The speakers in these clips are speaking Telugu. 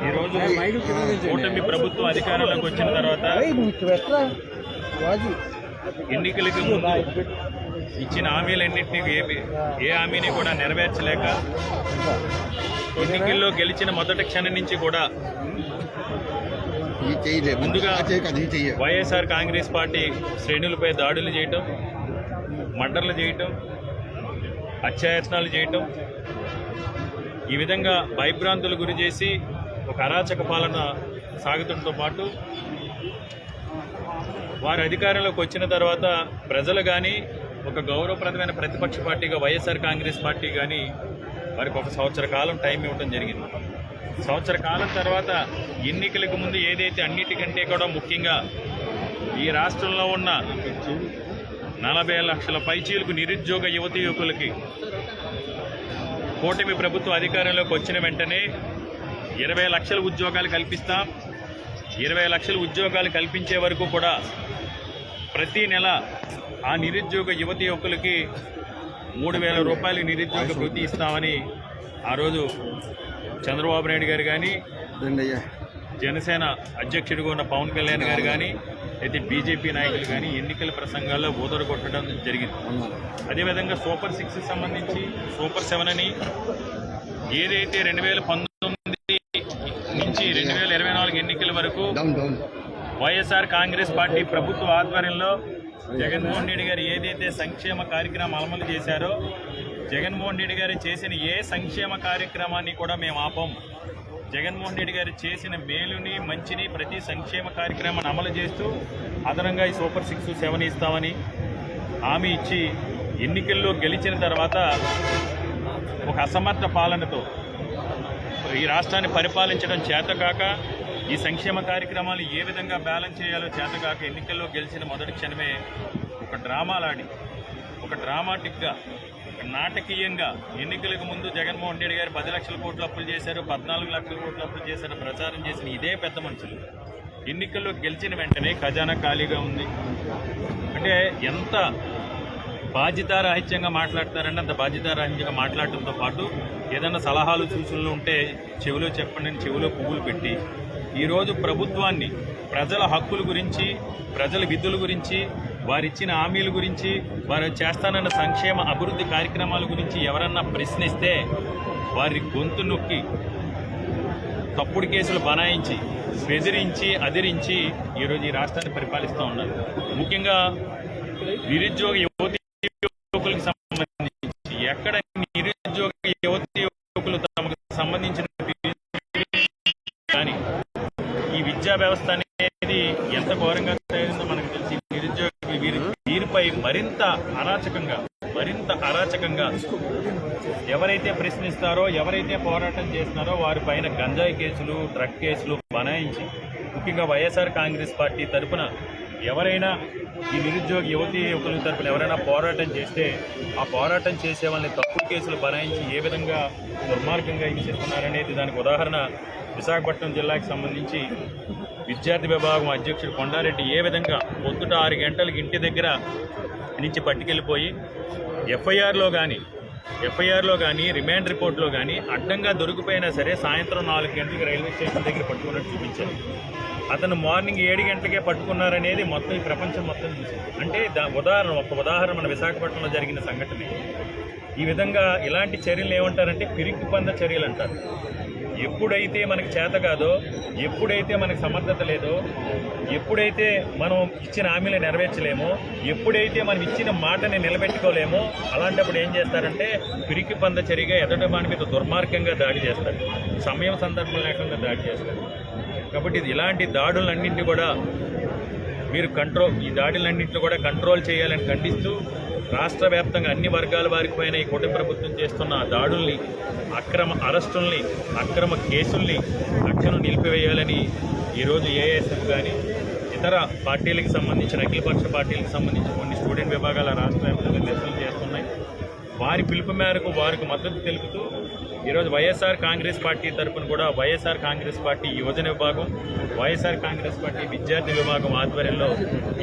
ఈరోజు కూటమి ప్రభుత్వం అధికారంలోకి వచ్చిన తర్వాత ఎన్నికలకు ముందు ఇచ్చిన హామీలన్నింటినీ ఏ హామీని కూడా నెరవేర్చలేక ఎన్నికల్లో గెలిచిన మొదటి క్షణం నుంచి కూడా ముందుగా వైఎస్ఆర్ కాంగ్రెస్ పార్టీ శ్రేణులపై దాడులు చేయటం, మర్డర్లు చేయటం, హత్యాయత్నాలు చేయటం, ఈ విధంగా భయభ్రాంతులు గురి చేసి ఒక అరాచక పాలన సాగుతుండటంతో పాటు వారు అధికారంలోకి వచ్చిన తర్వాత ప్రజలు కానీ ఒక గౌరవప్రదమైన ప్రతిపక్ష పార్టీగా వైఎస్ఆర్ కాంగ్రెస్ పార్టీ కానీ వారికి ఒక సంవత్సర కాలం టైం ఇవ్వడం జరిగింది. సంవత్సర కాలం తర్వాత ఎన్నికలకు ముందు ఏదైతే అన్నిటికంటే కూడా ముఖ్యంగా ఈ రాష్ట్రంలో ఉన్న 40 లక్షల పైచీలకు నిరుద్యోగ యువతీ యువకులకి కూటమి ప్రభుత్వం అధికారంలోకి వచ్చిన వెంటనే 20 లక్షల ఉద్యోగాలు కల్పిస్తాం. 20 లక్షల ఉద్యోగాలు కల్పించే వరకు కూడా ప్రతి నెల ఆ నిరుద్యోగ యువతీ యువకులకి 3,000 రూపాయలు నిరుద్యోగ వృత్తి ఇస్తామని ఆ రోజు చంద్రబాబు నాయుడు గారు కానీ, జనసేన అధ్యక్షుడిగా ఉన్న పవన్ కళ్యాణ్ గారు కానీ, అయితే బీజేపీ నాయకులు కానీ ఎన్నికల ప్రసంగాల్లో ఊదర కొట్టడం జరిగింది. అదేవిధంగా సూపర్ 6 సంబంధించి సూపర్ 7 అని ఏదైతే 2019 నుంచి 2024 ఎన్నికల వరకు వైఎస్ఆర్ కాంగ్రెస్ పార్టీ ప్రభుత్వ ఆధ్వర్యంలో జగన్మోహన్ రెడ్డి గారు ఏదైతే సంక్షేమ కార్యక్రమం అమలు చేశారో, జగన్మోహన్ రెడ్డి గారు చేసిన ఏ సంక్షేమ కార్యక్రమాన్ని కూడా మేము ఆపం. జగన్మోహన్ రెడ్డి గారు చేసిన మేలుని, మంచిని, ప్రతి సంక్షేమ కార్యక్రమాన్ని అమలు చేస్తూ అదనంగా ఈ సూపర్ 6, 7 ఇస్తామని హామీ ఇచ్చి ఎన్నికల్లో గెలిచిన తర్వాత ఒక అసమర్థ పాలనతో ఈ రాష్ట్రాన్ని పరిపాలించడం చేతకాక, ఈ సంక్షేమ కార్యక్రమాలు ఏ విధంగా బ్యాలెన్స్ చేయాలో చేతకాక ఎన్నికల్లో గెలిచిన మొదటి క్షణమే ఒక డ్రామాలాడి, ఒక డ్రామాటిక్గా, నాటకీయంగా ఎన్నికలకు ముందు జగన్మోహన్ రెడ్డి గారు 10 లక్షల కోట్ల అప్పులు చేశారు, 14 లక్షల కోట్ల అప్పులు చేశారు ప్రచారం చేసిన ఇదే పెద్ద మనుషులు ఎన్నికల్లో గెలిచిన వెంటనే ఖజానా ఖాళీగా ఉంది. అంటే ఎంత బాధ్యతారాహిత్యంగా మాట్లాడతారంటే అంత బాధ్యతారాహిత్యంగా మాట్లాడటంతో పాటు ఏదైనా సలహాలు సూచనలు ఉంటే చెవిలో చెప్పండి అని చెవిలో పువ్వులు పెట్టి ఈరోజు ప్రభుత్వాన్ని ప్రజల హక్కుల గురించి, ప్రజల విధుల గురించి, వారిచ్చిన హామీల గురించి, వారు చేస్తానన్న సంక్షేమ అభివృద్ధి కార్యక్రమాల గురించి ఎవరన్నా ప్రశ్నిస్తే వారి గొంతు నొక్కి తప్పుడు కేసులు బనాయించి, బెదిరించి, అదిరించి ఈరోజు ఈ రాష్ట్రాన్ని పరిపాలిస్తూ ఉన్నారు. ముఖ్యంగా నిరుద్యోగ యువతీ యువకులకు సంబంధించి ఎక్కడ నిరుద్యోగ యువతీ యువకులు తమకు సంబంధించిన కానీ ఈ విద్యా వ్యవస్థ అనేది ఎంత ఘోరంగా తయారైందో మనకు తెలిసి నిరుద్యోగ వీరిపై మరింత అరాచకంగా ఎవరైతే ప్రశ్నిస్తారో, ఎవరైతే పోరాటం చేస్తున్నారో వారిపైన గంజాయి కేసులు, డ్రగ్ కేసులు బనాయించి ముఖ్యంగా వైఎస్ఆర్ కాంగ్రెస్ పార్టీ తరఫున ఎవరైనా ఈ నిరుద్యోగ యువతీ యువకుల తరఫున ఎవరైనా పోరాటం చేస్తే ఆ పోరాటం చేసే వాళ్ళని తప్పుడు కేసులు బనాయించి ఏ విధంగా దుర్మార్గంగా హింసిస్తున్నారనేది దానికి ఉదాహరణ విశాఖపట్నం జిల్లాకి సంబంధించి విద్యార్థి విభాగం అధ్యక్షుడు కొండారెడ్డి ఏ విధంగా పొద్దుట 6 గంటలకు ఇంటి దగ్గర నుంచి పట్టుకెళ్ళిపోయి ఎఫ్ఐఆర్లో కానీ రిమాండ్ రిపోర్ట్లో కానీ అడ్డంగా దొరికిపోయినా సరే సాయంత్రం 4 గంటలకు రైల్వే స్టేషన్ దగ్గర పట్టుకున్నట్టు చూపించారు. అతను మార్నింగ్ 7 గంటలకే పట్టుకున్నారనేది మొత్తం ఈ ప్రపంచం మొత్తం చూసింది. అంటే ఒక ఉదాహరణ మన విశాఖపట్నంలో జరిగిన సంఘటన. ఈ విధంగా ఇలాంటి చర్యలు ఏమంటారంటే పిరికి పంద చర్యలు అంటారు. ఎప్పుడైతే మనకు చేత కాదో, ఎప్పుడైతే మనకు సమర్థత లేదో, ఎప్పుడైతే మనం ఇచ్చిన హామీలు నెరవేర్చలేమో, ఎప్పుడైతే మనం ఇచ్చిన మాటని నిలబెట్టుకోలేమో అలాంటప్పుడు ఏం చేస్తారంటే పిరికి పంద చర్యగా ఎదుటి వాని మీద దుర్మార్గంగా దాడి చేస్తారు, సమయం సందర్భం లేకుండా దాడి చేస్తారు. కాబట్టి ఇలాంటి దాడులన్నింటినీ కూడా మీరు ఈ దాడులన్నింటినీ కూడా కంట్రోల్ చేయాలని ఖండిస్తూ రాష్ట్ర వ్యాప్తంగా అన్ని వర్గాల వారికి పైన ఈ కూటమి ప్రభుత్వం చేస్తున్న దాడుల్ని, అక్రమ అరెస్టుల్ని, అక్రమ కేసుల్ని తక్షణం నిలిపివేయాలని ఈరోజు ఏఐఎస్ఎఫ్ కానీ ఇతర పార్టీలకు సంబంధించిన అఖిలపక్ష పార్టీలకు సంబంధించి కొన్ని స్టూడెంట్ విభాగాల రాష్ట్ర వ్యాప్తంగా నిరసనలు చేస్తున్నాయి. వారి పిలుపు మేరకు వారికి మద్దతు తెలుపుతూ ఈరోజు వైఎస్ఆర్ కాంగ్రెస్ పార్టీ తరఫున కూడా వైఎస్ఆర్ కాంగ్రెస్ పార్టీ యువజన విభాగం, వైఎస్ఆర్ కాంగ్రెస్ పార్టీ విద్యార్థి విభాగం ఆధ్వర్యంలో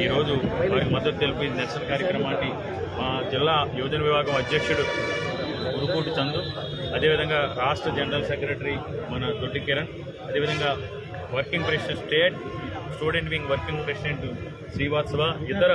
ఈరోజు వారికి మద్దతు తెలిపి నిరసన కార్యక్రమాన్ని మా జిల్లా యువజన విభాగం అధ్యక్షుడు ఉరుకూటి చందు, అదేవిధంగా రాష్ట్ర జనరల్ సెక్రటరీ మన దొడ్డి కిరణ్, అదేవిధంగా working president state student wing working president Srivastava, ఇతర